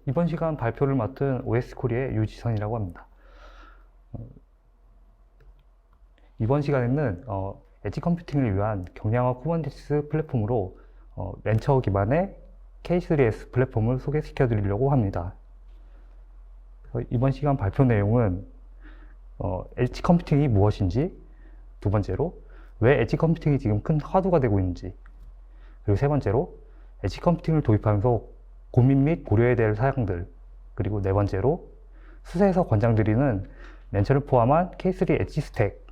이번 시간 발표를 맡은 OS코리아의 유지선이라고 합니다. 이번 시간에는 엣지 컴퓨팅을 위한 경량화 쿠버네티스 플랫폼으로 렌처 기반의 K3S 플랫폼을 소개시켜 드리려고 합니다. 이번 시간 발표 내용은 엣지 컴퓨팅이 무엇인지, 두 번째로 왜 엣지 컴퓨팅이 지금 큰 화두가 되고 있는지, 그리고 세 번째로 엣지 컴퓨팅을 도입하면서 고민 및 고려해야 될 사항들, 그리고 네 번째로 수세에서 권장드리는 렌처를 포함한 K3 엣지 스택,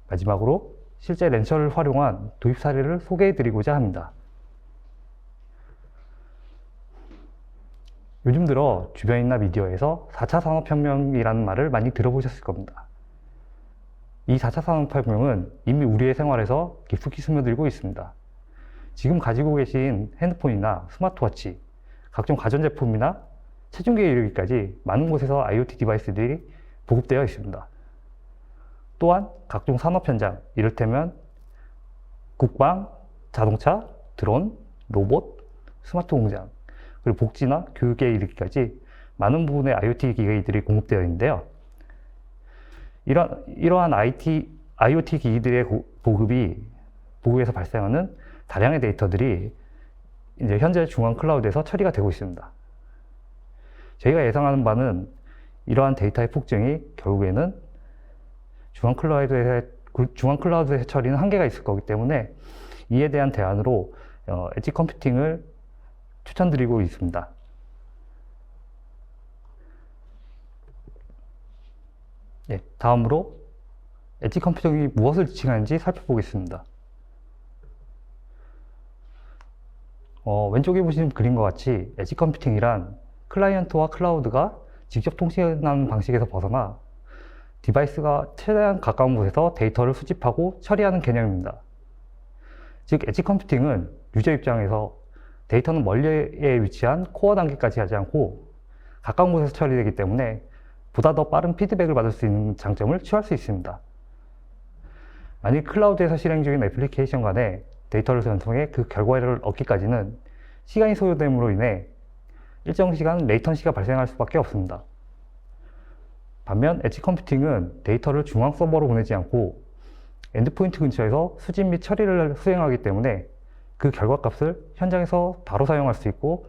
마지막으로 실제 렌처를 활용한 도입 사례를 소개해 드리고자 합니다. 요즘 들어 주변이나 미디어에서 4차 산업혁명이라는 말을 많이 들어보셨을 겁니다. 이 4차 산업혁명은 이미 우리의 생활에서 깊숙이 스며들고 있습니다. 지금 가지고 계신 핸드폰이나 스마트워치, 각종 가전제품이나 체중계에 이르기까지 많은 곳에서 IoT 디바이스들이 보급되어 있습니다. 또한 각종 산업 현장, 이를테면 국방, 자동차, 드론, 로봇, 스마트 공장, 그리고 복지나 교육에 이르기까지 많은 부분의 IoT 기기들이 공급되어 있는데요. 이러한 IoT 기기들의 보급에서 발생하는 다량의 데이터들이 이제 현재 중앙 클라우드에서 처리가 되고 있습니다. 저희가 예상하는 바는 이러한 데이터의 폭증이 결국에는 중앙 클라우드에서 처리는 한계가 있을 거기 때문에 이에 대한 대안으로 엣지 컴퓨팅을 추천드리고 있습니다. 네, 다음으로 엣지 컴퓨팅이 무엇을 지칭하는지 살펴보겠습니다. 왼쪽에 보시는 그림과 같이 엣지 컴퓨팅이란 클라이언트와 클라우드가 직접 통신하는 방식에서 벗어나 디바이스가 최대한 가까운 곳에서 데이터를 수집하고 처리하는 개념입니다. 즉, 엣지 컴퓨팅은 유저 입장에서 데이터는 멀리에 위치한 코어 단계까지 하지 않고 가까운 곳에서 처리되기 때문에 보다 더 빠른 피드백을 받을 수 있는 장점을 취할 수 있습니다. 만약 클라우드에서 실행 중인 애플리케이션 간에 데이터를 전송해 그 결과를 얻기까지는 시간이 소요됨으로 인해 일정 시간 레이턴시가 발생할 수밖에 없습니다. 반면 엣지 컴퓨팅은 데이터를 중앙 서버로 보내지 않고 엔드포인트 근처에서 수집 및 처리를 수행하기 때문에 그 결과값을 현장에서 바로 사용할 수 있고,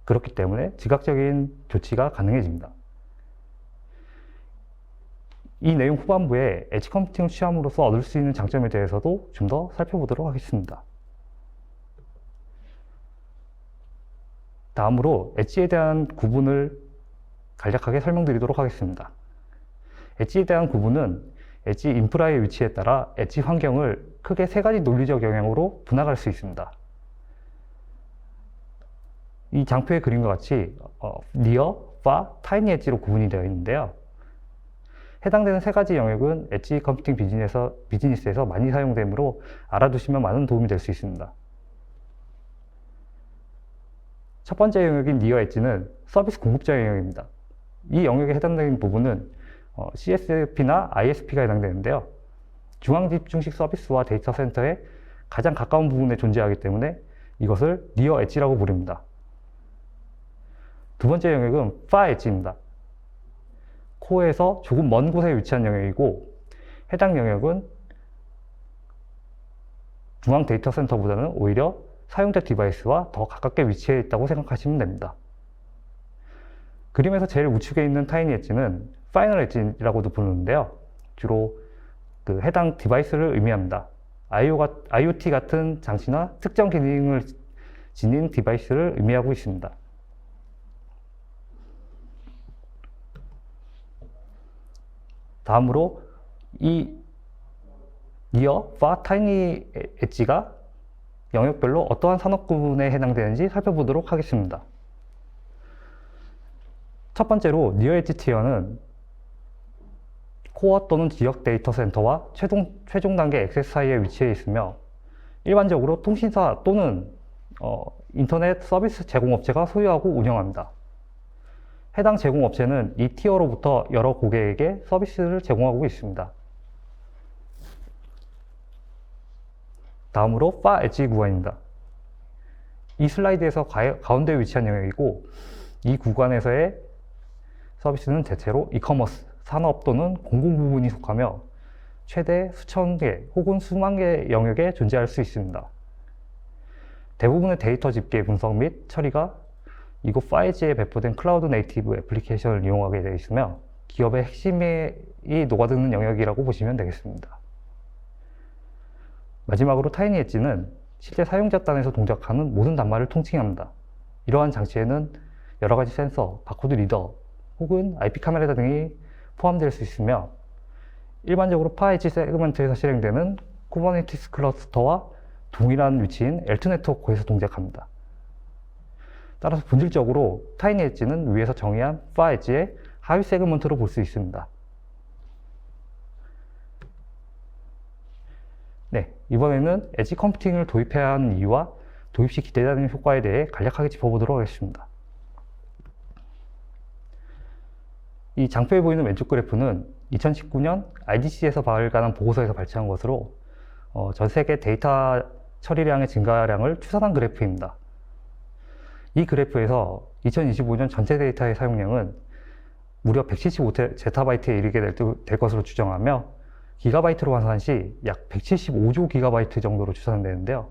그렇기 때문에 즉각적인 조치가 가능해집니다. 이 내용 후반부에 엣지 컴퓨팅을 취함으로써 얻을 수 있는 장점에 대해서도 좀 더 살펴보도록 하겠습니다. 다음으로 엣지에 대한 구분을 간략하게 설명드리도록 하겠습니다. 엣지에 대한 구분은 엣지 인프라의 위치에 따라 엣지 환경을 크게 세 가지 논리적 영역으로 분할할 수 있습니다. 이 장표의 그림과 같이 니어, 파, 타이니 엣지로 구분이 되어 있는데요. 해당되는 세 가지 영역은 엣지 컴퓨팅 비즈니스에서 많이 사용되므로 알아두시면 많은 도움이 될 수 있습니다. 첫 번째 영역인 니어 엣지는 서비스 공급자 영역입니다. 이 영역에 해당되는 부분은 CSP나 ISP가 해당되는데요. 중앙집중식 서비스와 데이터 센터에 가장 가까운 부분에 존재하기 때문에 이것을 니어 엣지라고 부릅니다. 두 번째 영역은 파 엣지입니다. 코어에서 조금 먼 곳에 위치한 영역이고, 해당 영역은 중앙 데이터 센터보다는 오히려 사용자 디바이스와 더 가깝게 위치해 있다고 생각하시면 됩니다. 그림에서 제일 우측에 있는 타이니 엣지는 파이널 엣지라고도 부르는데요. 주로 해당 디바이스를 의미합니다. IoT 같은 장치나 특정 기능을 지닌 디바이스를 의미하고 있습니다. 다음으로 이 니어, 파, 타이니 엣지가 영역별로 어떠한 산업 구분에 해당되는지 살펴보도록 하겠습니다. 첫 번째로 니어 엣지 티어는 코어 또는 지역 데이터 센터와 최종 단계 액세스 사이에 위치해 있으며, 일반적으로 통신사 또는 인터넷 서비스 제공업체가 소유하고 운영합니다. 해당 제공업체는 이 티어로부터 여러 고객에게 서비스를 제공하고 있습니다. 다음으로 파 엣지 구간입니다. 이 슬라이드에서 가운데 위치한 영역이고, 이 구간에서의 서비스는 대체로 이커머스, 산업 또는 공공 부문이 속하며 최대 수천 개 혹은 수만 개 영역에 존재할 수 있습니다. 대부분의 데이터 집계, 분석 및 처리가 이곳 5G에 배포된 클라우드 네이티브 애플리케이션을 이용하게 되어 있으며 기업의 핵심이 녹아드는 영역이라고 보시면 되겠습니다. 마지막으로 타이니 엣지는 실제 사용자 단에서 동작하는 모든 단말을 통칭합니다. 이러한 장치에는 여러 가지 센서, 바코드 리더 혹은 IP 카메라 등이 포함될 수 있으며 일반적으로 파-엣지 세그먼트에서 실행되는 쿠버네티스 클러스터와 동일한 위치인 엘트 네트워크에서 동작합니다. 따라서 본질적으로 타이니 엣지는 위에서 정의한 파-엣지의 하위 세그먼트로 볼 수 있습니다. 네, 이번에는 엣지 컴퓨팅을 도입해야 하는 이유와 도입 시 기대되는 효과에 대해 간략하게 짚어보도록 하겠습니다. 이 장표에 보이는 왼쪽 그래프는 2019년 IDC에서 발간한 보고서에서 발췌한 것으로 전 세계 데이터 처리량의 증가량을 추산한 그래프입니다. 이 그래프에서 2025년 전체 데이터의 사용량은 무려 175제타바이트에 이르게 될 것으로 추정하며 기가바이트로 환산 시 약 175조 기가바이트 정도로 추산되는데요.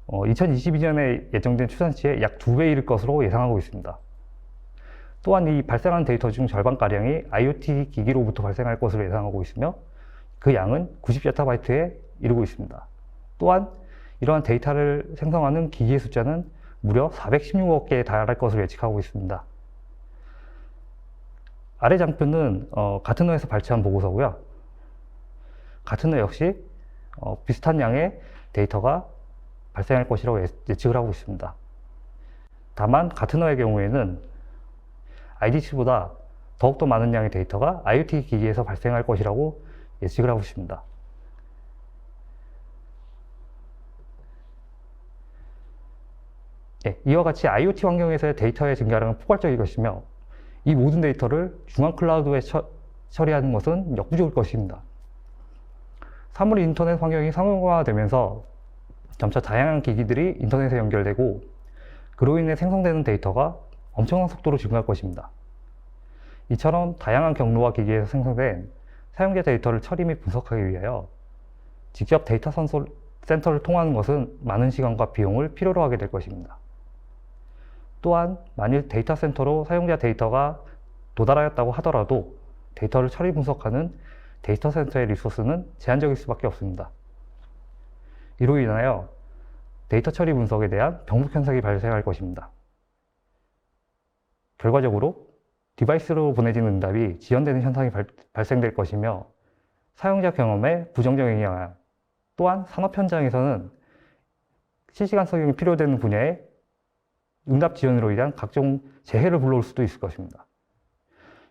2022년에 예정된 추산치의 약 2배 이를 것으로 예상하고 있습니다. 또한 이 발생한 데이터 중 절반가량이 IoT 기기로부터 발생할 것으로 예상하고 있으며 그 양은 90제타바이트에 이르고 있습니다. 또한 이러한 데이터를 생성하는 기기의 숫자는 무려 416억 개에 달할 것으로 예측하고 있습니다. 아래 장표는 가트너에서 발췌한 보고서고요. 가트너 역시 비슷한 양의 데이터가 발생할 것이라고 예측을 하고 있습니다. 다만 가트너의 경우에는 IDC보다 더욱더 많은 양의 데이터가 IoT 기기에서 발생할 것이라고 예측을 하고 있습니다. 네, 이와 같이 IoT 환경에서의 데이터의 증가량은 포괄적일 것이며 이 모든 데이터를 중앙 클라우드에 처리하는 것은 역부족일 것입니다. 사물 인터넷 환경이 상용화되면서 점차 다양한 기기들이 인터넷에 연결되고 그로 인해 생성되는 데이터가 엄청난 속도로 증가할 것입니다. 이처럼 다양한 경로와 기기에서 생성된 사용자 데이터를 처리 및 분석하기 위하여 직접 데이터 센터를 통하는 것은 많은 시간과 비용을 필요로 하게 될 것입니다. 또한 만일 데이터 센터로 사용자 데이터가 도달하였다고 하더라도 데이터를 처리 분석하는 데이터 센터의 리소스는 제한적일 수밖에 없습니다. 이로 인하여 데이터 처리 분석에 대한 병목 현상이 발생할 것입니다. 결과적으로 디바이스로 보내지는 응답이 지연되는 현상이 발생될 것이며 사용자 경험에 부정적인 영향, 또한 산업 현장에서는 실시간 적용이 필요되는 분야에 응답 지연으로 인한 각종 재해를 불러올 수도 있을 것입니다.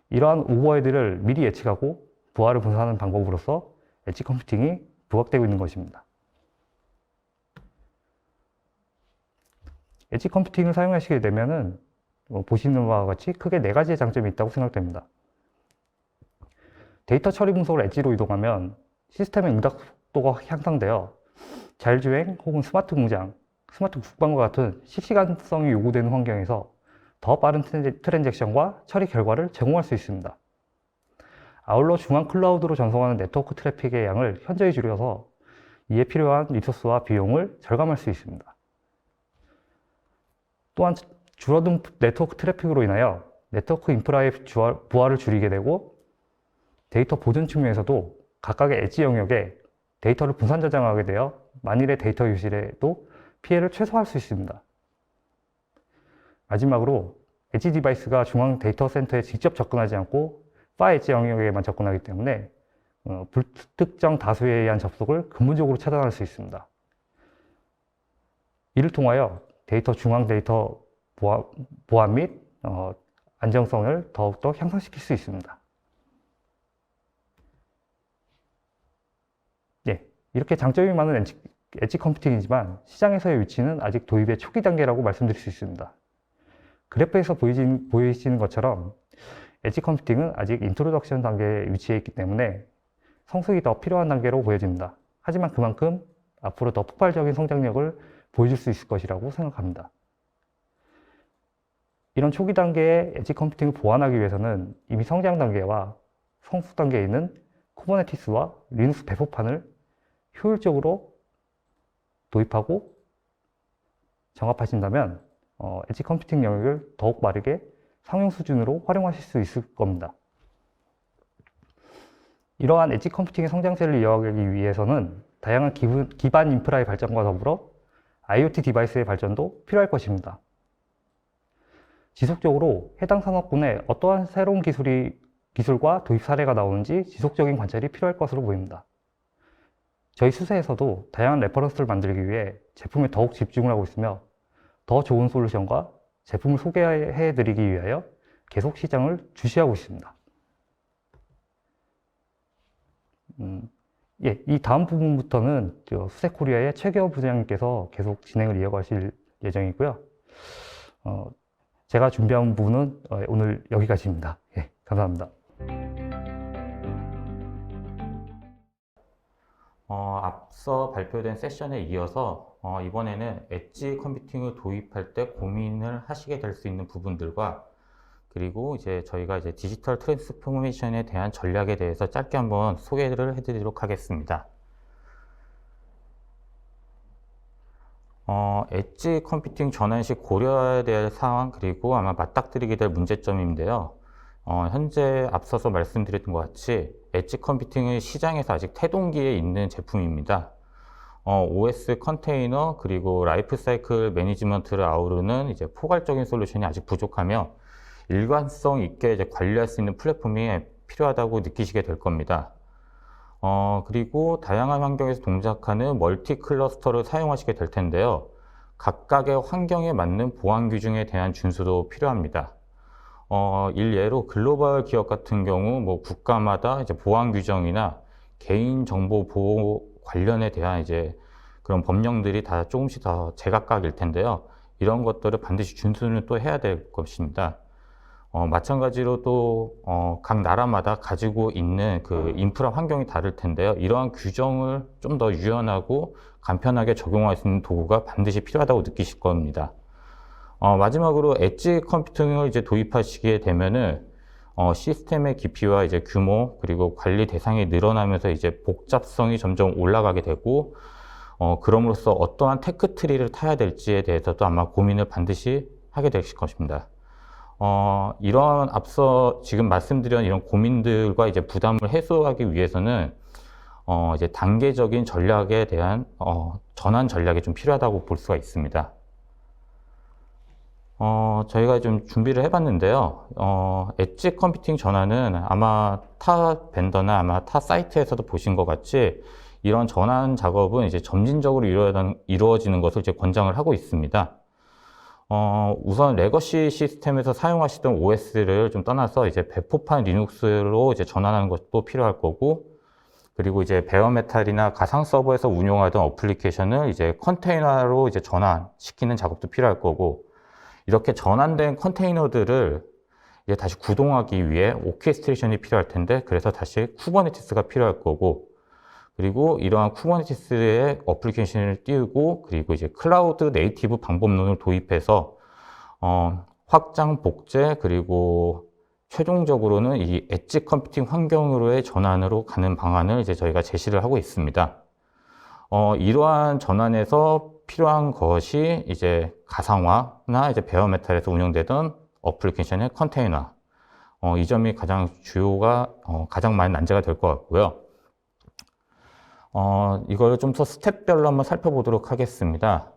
이러한 오버헤드를 미리 예측하고 부하를 분산하는 방법으로서 엣지 컴퓨팅이 부각되고 있는 것입니다. 엣지 컴퓨팅을 사용하시게 되면은 보시는 바와 같이 크게 4가지의 장점이 있다고 생각됩니다. 데이터 처리 분석을 엣지로 이동하면 시스템의 응답 속도가 향상되어 자율주행 혹은 스마트 공장, 스마트 국방과 같은 실시간성이 요구되는 환경에서 더 빠른 트랜잭션과 처리 결과를 제공할 수 있습니다. 아울러 중앙 클라우드로 전송하는 네트워크 트래픽의 양을 현저히 줄여서 이에 필요한 리소스와 비용을 절감할 수 있습니다. 또한 줄어든 네트워크 트래픽으로 인하여 네트워크 인프라의 부하를 줄이게 되고 데이터 보존 측면에서도 각각의 엣지 영역에 데이터를 분산 저장하게 되어 만일의 데이터 유실에도 피해를 최소화할 수 있습니다. 마지막으로 엣지 디바이스가 중앙 데이터 센터에 직접 접근하지 않고 파 엣지 영역에만 접근하기 때문에 불특정 다수에 의한 접속을 근본적으로 차단할 수 있습니다. 이를 통하여 중앙 데이터 보안 및 안정성을 더욱더 향상시킬 수 있습니다. 예, 이렇게 장점이 많은 엣지 컴퓨팅이지만 시장에서의 위치는 아직 도입의 초기 단계라고 말씀드릴 수 있습니다. 그래프에서 보이시는 것처럼 엣지 컴퓨팅은 아직 인트로덕션 단계에 위치해 있기 때문에 성숙이 더 필요한 단계로 보여집니다. 하지만 그만큼 앞으로 더 폭발적인 성장력을 보여줄 수 있을 것이라고 생각합니다. 이런 초기 단계의 엣지 컴퓨팅을 보완하기 위해서는 이미 성장 단계와 성숙 단계에 있는 쿠버네티스와 리눅스 배포판을 효율적으로 도입하고 정합하신다면 엣지 컴퓨팅 영역을 더욱 빠르게 상용 수준으로 활용하실 수 있을 겁니다. 이러한 엣지 컴퓨팅의 성장세를 이어가기 위해서는 다양한 기반 인프라의 발전과 더불어 IoT 디바이스의 발전도 필요할 것입니다. 지속적으로 해당 산업군에 어떠한 새로운 기술과 도입 사례가 나오는지 지속적인 관찰이 필요할 것으로 보입니다. 저희 수세에서도 다양한 레퍼런스를 만들기 위해 제품에 더욱 집중을 하고 있으며 더 좋은 솔루션과 제품을 소개해 드리기 위하여 계속 시장을 주시하고 있습니다. 이 다음 부분부터는 수세코리아의 최계호 부장님께서 계속 진행을 이어가실 예정이고요. 제가 준비한 부분은 오늘 여기까지입니다. 감사합니다. 앞서 발표된 세션에 이어서 이번에는 엣지 컴퓨팅을 도입할 때 고민을 하시게 될 수 있는 부분들과 그리고 저희가 디지털 트랜스포메이션에 대한 전략에 대해서 짧게 한번 소개를 해드리도록 하겠습니다. 엣지 컴퓨팅 전환 시 고려해야 될 사항 그리고 아마 맞닥뜨리게 될 문제점인데요. 현재 앞서서 말씀드렸던 것 같이 엣지 컴퓨팅은 시장에서 아직 태동기에 있는 제품입니다. OS 컨테이너 그리고 라이프 사이클 매니지먼트를 아우르는 포괄적인 솔루션이 아직 부족하며 일관성 있게 관리할 수 있는 플랫폼이 필요하다고 느끼시게 될 겁니다. 그리고 다양한 환경에서 동작하는 멀티 클러스터를 사용하시게 될 텐데요. 각각의 환경에 맞는 보안 규정에 대한 준수도 필요합니다. 일례로 글로벌 기업 같은 경우 국가마다 보안 규정이나 개인정보 보호 관련에 대한 그런 법령들이 다 조금씩 더 제각각일 텐데요. 이런 것들을 반드시 준수는 또 해야 될 것입니다. 마찬가지로 또 각 나라마다 가지고 있는 그 인프라 환경이 다를 텐데요. 이러한 규정을 좀 더 유연하고 간편하게 적용할 수 있는 도구가 반드시 필요하다고 느끼실 겁니다. 마지막으로 엣지 컴퓨팅을 도입하시게 되면은 시스템의 깊이와 규모 그리고 관리 대상이 늘어나면서 복잡성이 점점 올라가게 되고 그럼으로써 어떠한 테크 트리를 타야 될지에 대해서도 아마 고민을 반드시 하게 되실 것입니다. 이런 앞서 지금 말씀드린 이런 고민들과 부담을 해소하기 위해서는 단계적인 전략에 대한 전환 전략이 좀 필요하다고 볼 수가 있습니다. 저희가 좀 준비를 해봤는데요. 엣지 컴퓨팅 전환은 아마 타 벤더나 아마 타 사이트에서도 보신 것 같이 이런 전환 작업은 점진적으로 이루어지는 것을 권장을 하고 있습니다. 우선 레거시 시스템에서 사용하시던 OS를 좀 떠나서 배포판 리눅스로 전환하는 것도 필요할 거고, 그리고 베어메탈이나 가상 서버에서 운용하던 어플리케이션을 컨테이너로 전환시키는 작업도 필요할 거고, 이렇게 전환된 컨테이너들을 다시 구동하기 위해 오케스트레이션이 필요할 텐데, 그래서 다시 쿠버네티스가 필요할 거고, 그리고 이러한 쿠버네티스의 어플리케이션을 띄우고, 그리고 클라우드 네이티브 방법론을 도입해서 확장, 복제, 그리고 최종적으로는 이 엣지 컴퓨팅 환경으로의 전환으로 가는 방안을 저희가 제시를 하고 있습니다. 이러한 전환에서 필요한 것이 가상화나 베어메탈에서 운영되던 어플리케이션의 컨테이너. 이 점이 가장 많은 난제가 될 것 같고요. 이걸 좀 더 스텝별로 한번 살펴보도록 하겠습니다.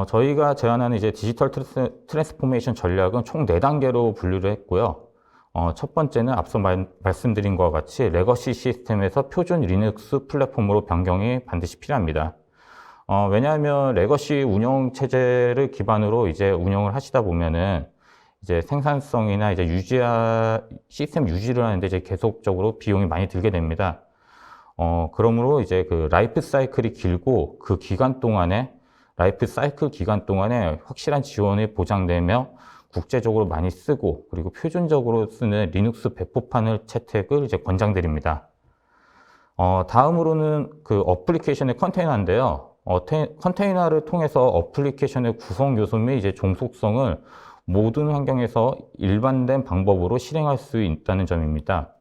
저희가 제안하는 디지털 트랜스포메이션 전략은 총 4단계로 분류를 했고요. 첫 번째는 앞서 말씀드린 것과 같이 레거시 시스템에서 표준 리눅스 플랫폼으로 변경이 반드시 필요합니다. 왜냐하면 레거시 운영 체제를 기반으로 운영을 하시다 보면은 생산성이나 시스템 유지를 하는데 계속적으로 비용이 많이 들게 됩니다. 그러므로 그 라이프 사이클이 길고 그 기간 동안에 라이프 사이클 기간 동안에 확실한 지원이 보장되며 국제적으로 많이 쓰고 그리고 표준적으로 쓰는 리눅스 배포판을 채택을 권장드립니다. 다음으로는 그 어플리케이션의 컨테이너인데요. 컨테이너를 통해서 어플리케이션의 구성 요소 및 종속성을 모든 환경에서 일반된 방법으로 실행할 수 있다는 점입니다.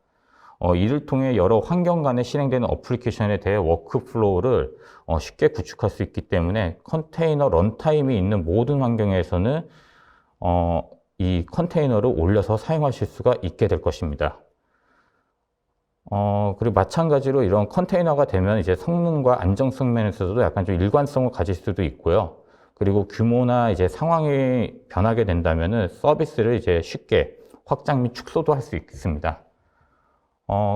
이를 통해 여러 환경 간에 실행되는 어플리케이션에 대해 워크플로우를 쉽게 구축할 수 있기 때문에 컨테이너 런타임이 있는 모든 환경에서는 이 컨테이너를 올려서 사용하실 수가 있게 될 것입니다. 그리고 마찬가지로 이런 컨테이너가 되면 이제 성능과 안정성 면에서도 약간 좀 일관성을 가질 수도 있고요. 그리고 규모나 이제 상황이 변하게 된다면은 서비스를 이제 쉽게 확장 및 축소도 할 수 있습니다.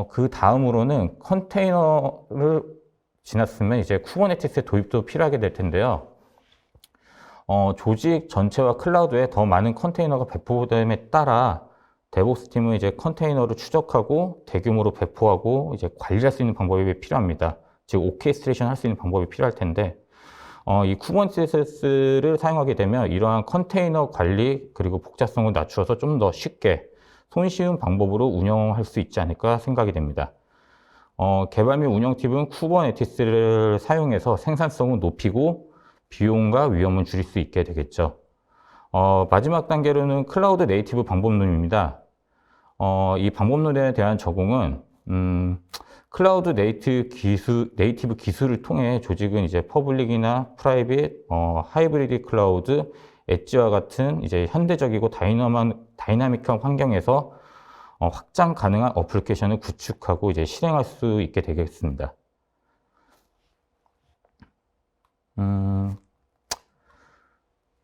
그 다음으로는 컨테이너를 지났으면 이제 쿠버네티스의 도입도 필요하게 될 텐데요. 조직 전체와 클라우드에 더 많은 컨테이너가 배포됨에 따라 데브옵스 팀은 이제 컨테이너를 추적하고 대규모로 배포하고 이제 관리할 수 있는 방법이 필요합니다. 즉 오케스트레이션 할 수 있는 방법이 필요할 텐데 이 쿠버네티스를 사용하게 되면 이러한 컨테이너 관리 그리고 복잡성을 낮추어서 좀 더 쉽게 손쉬운 방법으로 운영할 수 있지 않을까 생각이 됩니다. 개발 및 운영팀은 쿠버네티스를 사용해서 생산성을 높이고 비용과 위험을 줄일 수 있게 되겠죠. 마지막 단계로는 클라우드 네이티브 방법론입니다. 이 방법론에 대한 적용은 클라우드 네이티브 기술을 통해 조직은 이제 퍼블릭이나 프라이빗, 하이브리드 클라우드, 엣지와 같은 이제 현대적이고 다이나믹한 환경에서 확장 가능한 어플리케이션을 구축하고 이제 실행할 수 있게 되겠습니다.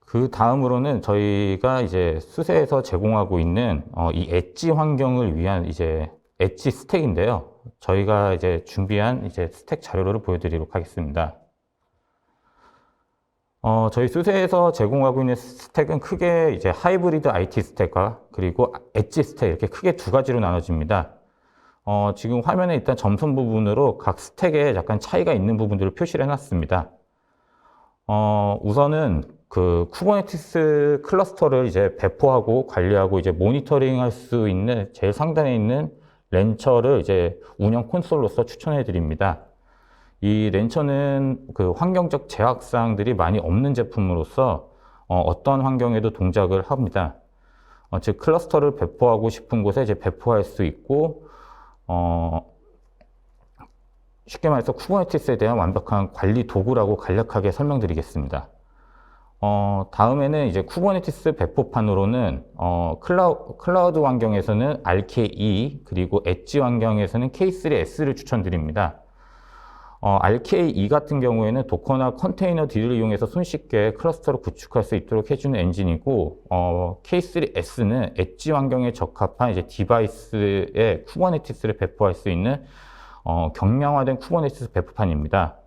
그 다음으로는 저희가 이제 수세에서 제공하고 있는 이 엣지 환경을 위한 이제 엣지 스택인데요. 저희가 이제 준비한 이제 스택 자료를 보여드리도록 하겠습니다. 저희 수세에서 제공하고 있는 스택은 크게 이제 하이브리드 IT 스택과 그리고 엣지 스택 이렇게 크게 두 가지로 나눠집니다. 지금 화면에 일단 점선 부분으로 각 스택에 약간 차이가 있는 부분들을 표시를 해놨습니다. 우선은 그 쿠버네티스 클러스터를 이제 배포하고 관리하고 이제 모니터링 할 수 있는 제일 상단에 있는 렌처를 이제 운영 콘솔로서 추천해 드립니다. 이 렌처는 그 환경적 제약사항들이 많이 없는 제품으로서 어떤 환경에도 동작을 합니다. 즉 클러스터를 배포하고 싶은 곳에 이제 배포할 수 있고 쉽게 말해서 쿠버네티스에 대한 완벽한 관리 도구라고 간략하게 설명드리겠습니다. 다음에는 이제 쿠버네티스 배포판으로는 클라우드 환경에서는 RKE 그리고 엣지 환경에서는 K3S를 추천드립니다. RKE 같은 경우에는 도커나 컨테이너 D를 이용해서 손쉽게 클러스터를 구축할 수 있도록 해주는 엔진이고, K3S는 엣지 환경에 적합한 이제 디바이스에 쿠버네티스를 배포할 수 있는 경량화된 쿠버네티스 배포판입니다.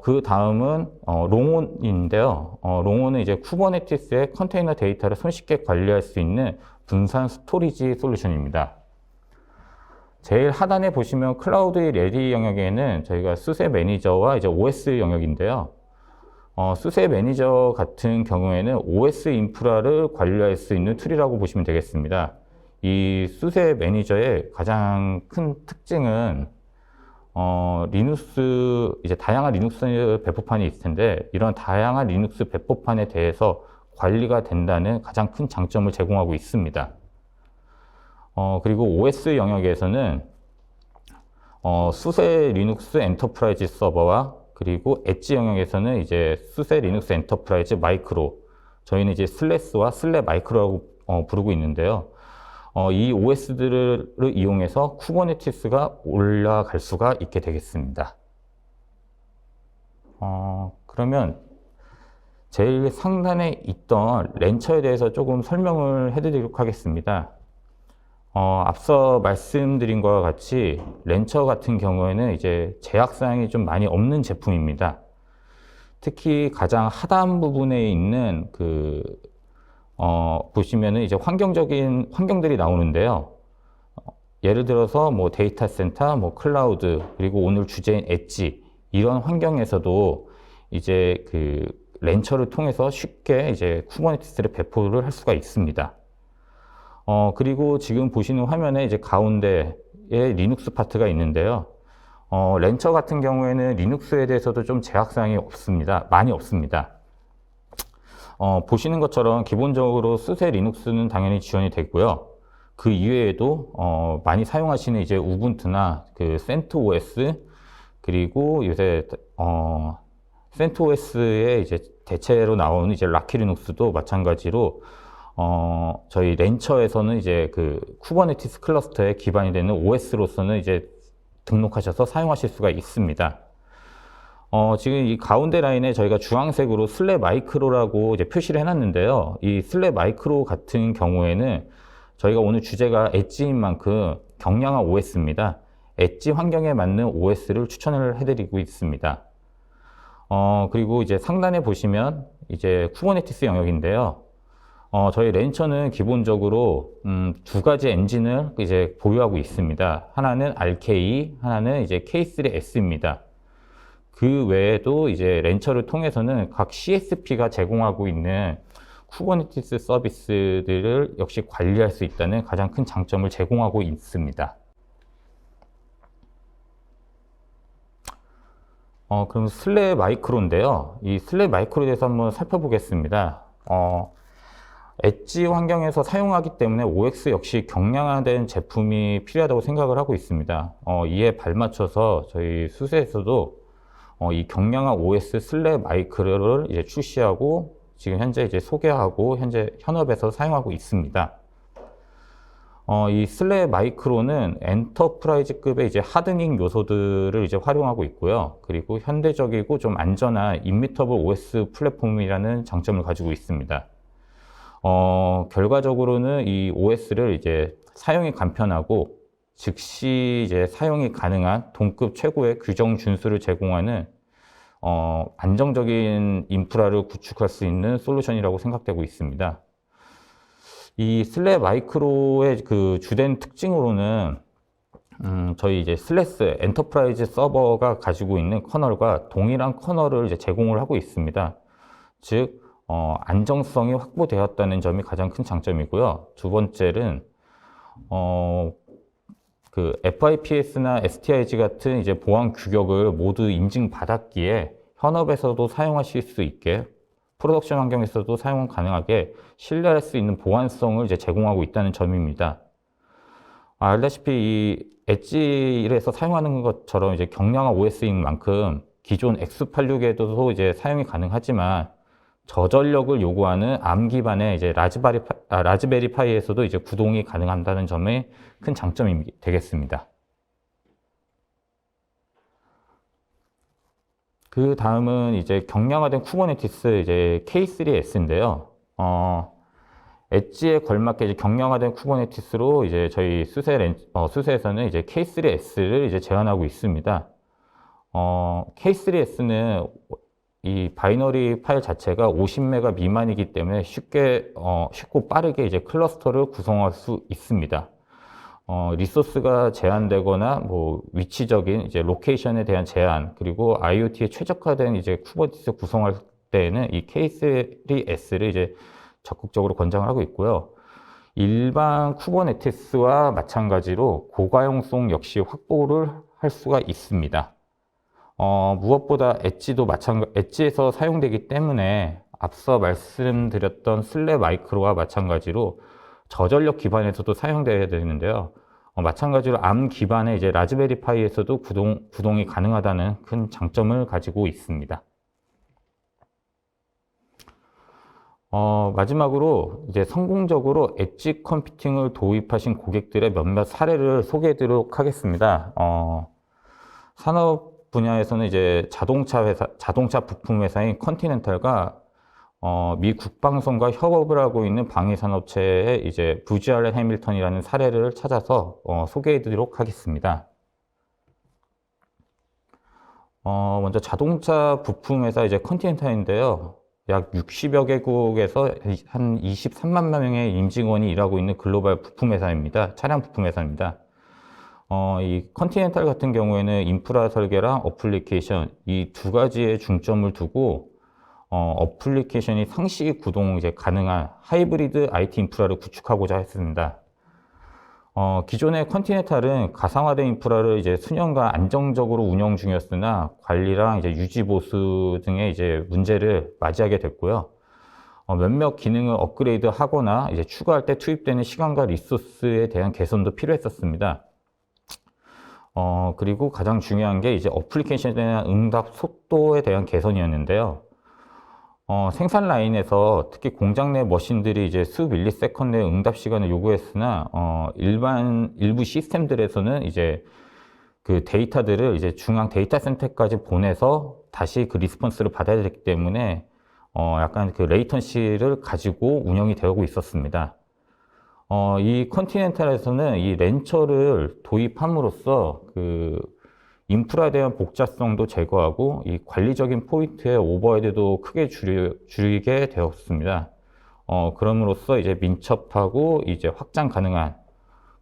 그 다음은 롱온인데요. 롱온은 이제 쿠버네티스의 컨테이너 데이터를 손쉽게 관리할 수 있는 분산 스토리지 솔루션입니다. 제일 하단에 보시면 클라우드 레디 영역에는 저희가 수세 매니저와 이제 OS 영역인데요. 수세 매니저 같은 경우에는 OS 인프라를 관리할 수 있는 툴이라고 보시면 되겠습니다. 이 수세 매니저의 가장 큰 특징은 리눅스, 이제 다양한 리눅스 배포판이 있을 텐데, 이런 다양한 리눅스 배포판에 대해서 관리가 된다는 가장 큰 장점을 제공하고 있습니다. 그리고 OS 영역에서는 수세 리눅스 엔터프라이즈 서버와 그리고 엣지 영역에서는 이제 수세 리눅스 엔터프라이즈 마이크로, 저희는 이제 슬래스와 슬랩 마이크로라고 부르고 있는데요. 이 OS들을 이용해서 쿠버네티스가 올라갈 수가 있게 되겠습니다. 그러면 제일 상단에 있던 렌처에 대해서 조금 설명을 해드리도록 하겠습니다. 앞서 말씀드린 것과 같이 렌처 같은 경우에는 이제 제약사항이 좀 많이 없는 제품입니다. 특히 가장 하단 부분에 있는 보시면은 이제 환경적인 환경들이 나오는데요. 예를 들어서 뭐 데이터 센터, 뭐 클라우드, 그리고 오늘 주제인 엣지, 이런 환경에서도 이제 그 렌처를 통해서 쉽게 이제 쿠버네티스를 배포를 할 수가 있습니다. 그리고 지금 보시는 화면에 이제 가운데에 리눅스 파트가 있는데요. 렌처 같은 경우에는 리눅스에 대해서도 좀 제약사항이 없습니다. 많이 없습니다. 보시는 것처럼 기본적으로 SUSE 리눅스는 당연히 지원이 되고요. 그 이외에도 많이 사용하시는 이제 우분투나 그 CentOS, 그리고 요새 CentOS의 이제 대체로 나오는 이제 라키 리눅스도 마찬가지로 저희 렌처에서는 이제 그 쿠버네티스 클러스터에 기반이 되는 OS로서는 이제 등록하셔서 사용하실 수가 있습니다. 지금 이 가운데 라인에 저희가 주황색으로 슬랩 마이크로라고 이제 표시를 해놨는데요. 이 슬랩 마이크로 같은 경우에는 저희가 오늘 주제가 엣지인 만큼 경량한 OS입니다. 엣지 환경에 맞는 OS를 추천을 해드리고 있습니다. 그리고 이제 상단에 보시면 이제 쿠버네티스 영역인데요. 저희 렌처는 기본적으로 두 가지 엔진을 이제 보유하고 있습니다. 하나는 RK, 하나는 이제 K3S입니다. 그 외에도 이제 렌처를 통해서는 각 CSP가 제공하고 있는 쿠버네티스 서비스들을 역시 관리할 수 있다는 가장 큰 장점을 제공하고 있습니다. 그럼 슬랩 마이크로인데요. 이 슬랩 마이크로에 대해서 한번 살펴보겠습니다. 엣지 환경에서 사용하기 때문에 OX 역시 경량화된 제품이 필요하다고 생각을 하고 있습니다. 이에 발맞춰서 저희 SUSE에서도 이 경량화 OS 슬랩 마이크로를 이제 출시하고 지금 현재 이제 소개하고 현재 현업에서 사용하고 있습니다. 이 슬랩 마이크로는 엔터프라이즈급의 이제 하드닝 요소들을 이제 활용하고 있고요. 그리고 현대적이고 좀 안전한 임미터블 OS 플랫폼이라는 장점을 가지고 있습니다. 결과적으로는 이 OS를 이제 사용이 간편하고 즉시 이제 사용이 가능한 동급 최고의 규정 준수를 제공하는 안정적인 인프라를 구축할 수 있는 솔루션이라고 생각되고 있습니다. 이 슬랩 마이크로의 그 주된 특징으로는 저희 이제 슬래스 엔터프라이즈 서버가 가지고 있는 커널과 동일한 커널을 이제 제공을 하고 있습니다. 즉 안정성이 확보되었다는 점이 가장 큰 장점이고요. 두 번째는 그 FIPS나 STIG 같은 이제 보안 규격을 모두 인증받았기에 현업에서도 사용하실 수 있게 프로덕션 환경에서도 사용 가능하게 신뢰할 수 있는 보안성을 이제 제공하고 있다는 점입니다. 알다시피 이 엣지에서 사용하는 것처럼 이제 경량화 OS인 만큼 기존 X86에도 이제 사용이 가능하지만 저전력을 요구하는 ARM 기반의 이제 라즈베리 파이에서도 이제 구동이 가능하다는 점이 큰 장점이 되겠습니다. 그 다음은 이제 경량화된 쿠버네티스 이제 K3S인데요. 엣지에 걸맞게 이제 경량화된 쿠버네티스로 이제 저희 SUSE에서는 이제 K3S를 이제 제안하고 있습니다. K3S는 이 바이너리 파일 자체가 50메가 미만이기 때문에 쉽고 빠르게 이제 클러스터를 구성할 수 있습니다. 리소스가 제한되거나 뭐 위치적인 이제 로케이션에 대한 제한, 그리고 IoT에 최적화된 이제 쿠버네티스 구성할 때에는 이 K3S를 이제 적극적으로 권장을 하고 있고요. 일반 쿠버네티스와 마찬가지로 고가용성 역시 확보를 할 수가 있습니다. 무엇보다 엣지에서 사용되기 때문에 앞서 말씀드렸던 슬랩 마이크로와 마찬가지로 저전력 기반에서도 사용되어야 되는데요. 마찬가지로 ARM 기반의 이제 라즈베리 파이에서도 구동이 가능하다는 큰 장점을 가지고 있습니다. 마지막으로 이제 성공적으로 엣지 컴퓨팅을 도입하신 고객들의 몇몇 사례를 소개해 드리도록 하겠습니다. 산업 분야에서는 이제 자동차 부품 회사인 컨티넨탈과 미 국방성과 협업을 하고 있는 방위산업체의 이제 부지 알렌 해밀턴이라는 사례를 찾아서 소개해 드리도록 하겠습니다. 먼저 자동차 부품 회사 이제 컨티넨탈인데요. 약 60여 개국에서 한 23만 명의 임직원이 일하고 있는 글로벌 부품 회사입니다. 차량 부품 회사입니다. 이 컨티넨탈 같은 경우에는 인프라 설계랑 어플리케이션 이 두 가지에 중점을 두고 어플리케이션이 상시 구동 이제 가능한 하이브리드 IT 인프라를 구축하고자 했습니다. 기존의 컨티넨탈은 가상화된 인프라를 이제 수년간 안정적으로 운영 중이었으나 관리랑 이제 유지 보수 등의 이제 문제를 맞이하게 됐고요. 몇몇 기능을 업그레이드 하거나 이제 추가할 때 투입되는 시간과 리소스에 대한 개선도 필요했었습니다. 그리고 가장 중요한 게 이제 어플리케이션에 대한 응답 속도에 대한 개선이었는데요. 생산 라인에서 특히 공장 내 머신들이 이제 수 밀리세컨드의 응답 시간을 요구했으나, 일부 시스템들에서는 이제 그 데이터들을 이제 중앙 데이터 센터까지 보내서 다시 그 리스폰스를 받아야 되기 때문에, 약간 그 레이턴시를 가지고 운영이 되고 있었습니다. 이 컨티넨탈에서는 이 렌처를 도입함으로써 그 인프라에 대한 복잡성도 제거하고 이 관리적인 포인트의 오버헤드도 크게 줄이게 되었습니다. 그럼으로써 이제 민첩하고 이제 확장 가능한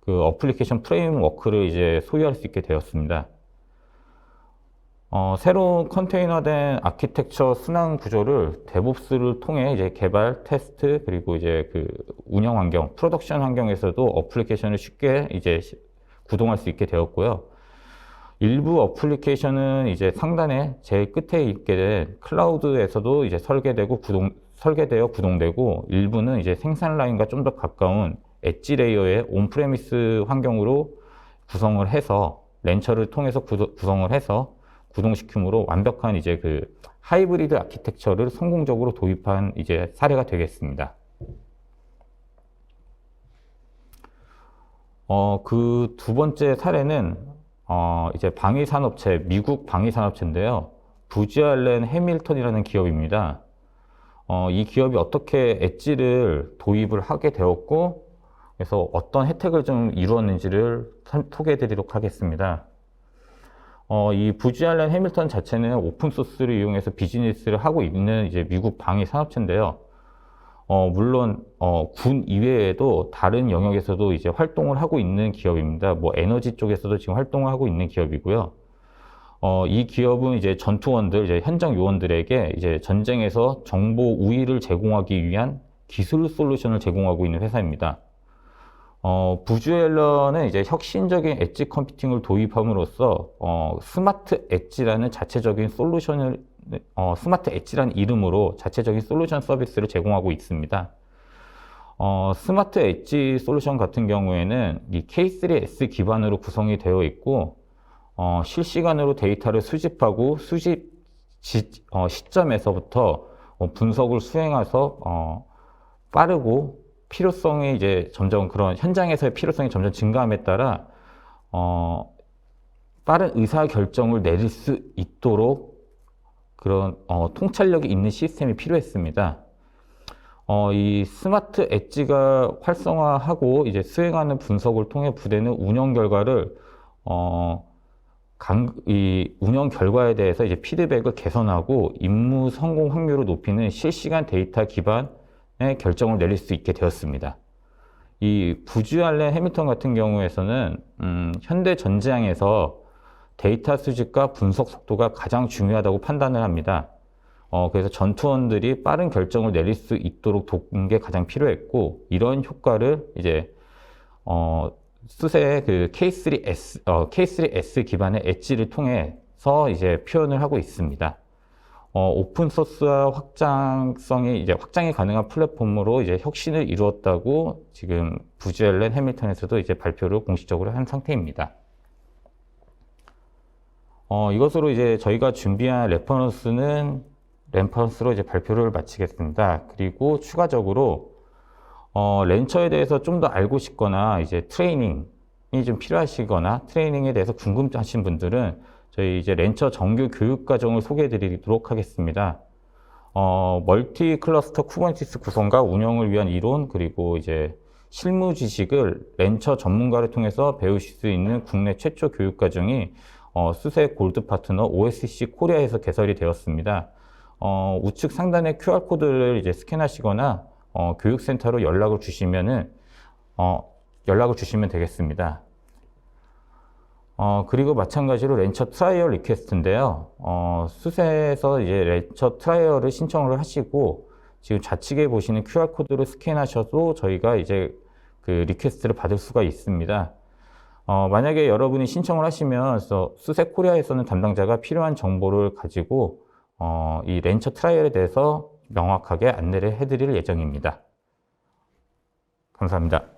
그 어플리케이션 프레임워크를 이제 소유할 수 있게 되었습니다. 새로운 컨테이너된 아키텍처 순환 구조를 데브옵스를 통해 이제 개발, 테스트, 그리고 이제 그 운영 환경, 프로덕션 환경에서도 어플리케이션을 쉽게 이제 구동할 수 있게 되었고요. 일부 어플리케이션은 이제 상단에 제일 끝에 있게 된 클라우드에서도 이제 설계되어 구동되고, 일부는 이제 생산 라인과 좀 더 가까운 엣지 레이어의 온프레미스 환경으로 구성을 해서 렌처를 통해서 구성을 해서 구동시킴으로 완벽한 이제 그 하이브리드 아키텍처를 성공적으로 도입한 이제 사례가 되겠습니다. 그 두 번째 사례는 이제 방위산업체, 미국 방위산업체인데요. 부지 알렌 해밀턴이라는 기업입니다. 이 기업이 어떻게 엣지를 도입을 하게 되었고, 그래서 어떤 혜택을 좀 이루었는지를 소개해 드리도록 하겠습니다. 이 부지 알렌 해밀턴 자체는 오픈소스를 이용해서 비즈니스를 하고 있는 이제 미국 방위 산업체인데요. 물론, 군 이외에도 다른 영역에서도 이제 활동을 하고 있는 기업입니다. 뭐 에너지 쪽에서도 지금 활동을 하고 있는 기업이고요. 이 기업은 이제 전투원들, 이제 현장 요원들에게 이제 전쟁에서 정보 우위를 제공하기 위한 기술 솔루션을 제공하고 있는 회사입니다. 부주엘러는 이제 혁신적인 엣지 컴퓨팅을 도입함으로써 스마트 엣지라는 자체적인 솔루션을 스마트 엣지라는 이름으로 자체적인 솔루션 서비스를 제공하고 있습니다. 스마트 엣지 솔루션 같은 경우에는 이 K3S 기반으로 구성이 되어 있고, 실시간으로 데이터를 수집하고 수집 시점에서부터 분석을 수행해서 빠르고 필요성이 이제 점점 그런 현장에서의 필요성이 점점 증가함에 따라 빠른 의사 결정을 내릴 수 있도록 그런 통찰력이 있는 시스템이 필요했습니다. 이 스마트 엣지가 활성화하고 이제 수행하는 분석을 통해 부대는 운영 결과를 이 운영 결과에 대해서 이제 피드백을 개선하고 임무 성공 확률을 높이는 실시간 데이터 기반의 결정을 내릴 수 있게 되었습니다. 이 부지 알렌 해밀턴 같은 경우에서는 현대 전쟁에서 데이터 수집과 분석 속도가 가장 중요하다고 판단을 합니다. 그래서 전투원들이 빠른 결정을 내릴 수 있도록 돕는 게 가장 필요했고, 이런 효과를 이제 수세의 그 K3S 기반의 엣지를 통해서 이제 표현을 하고 있습니다. 오픈 소스와 확장이 가능한 플랫폼으로 이제 혁신을 이루었다고 지금 부지 알렌 해밀턴에서도 이제 발표를 공식적으로 한 상태입니다. 이것으로 이제 저희가 준비한 레퍼런스로 이제 발표를 마치겠습니다. 그리고 추가적으로 렌처에 대해서 좀 더 알고 싶거나 이제 트레이닝이 좀 필요하시거나 트레이닝에 대해서 궁금하신 분들은 저희 이제 렌처 정규 교육 과정을 소개해 드리도록 하겠습니다. 멀티 클러스터 쿠버네티스 구성과 운영을 위한 이론, 그리고 이제 실무 지식을 렌처 전문가를 통해서 배우실 수 있는 국내 최초 교육 과정이 수세 골드 파트너 OSC 코리아에서 개설이 되었습니다. 우측 상단의 QR코드를 이제 스캔하시거나 교육센터로 연락을 주시면 되겠습니다. 그리고 마찬가지로 렌처 트라이얼 리퀘스트인데요. 수세에서 이제 렌처 트라이얼을 신청을 하시고, 지금 좌측에 보시는 QR코드를 스캔하셔도 저희가 이제 그 리퀘스트를 받을 수가 있습니다. 만약에 여러분이 신청을 하시면 수세 코리아에서는 담당자가 필요한 정보를 가지고 이 렌처 트라이얼에 대해서 명확하게 안내를 해드릴 예정입니다. 감사합니다.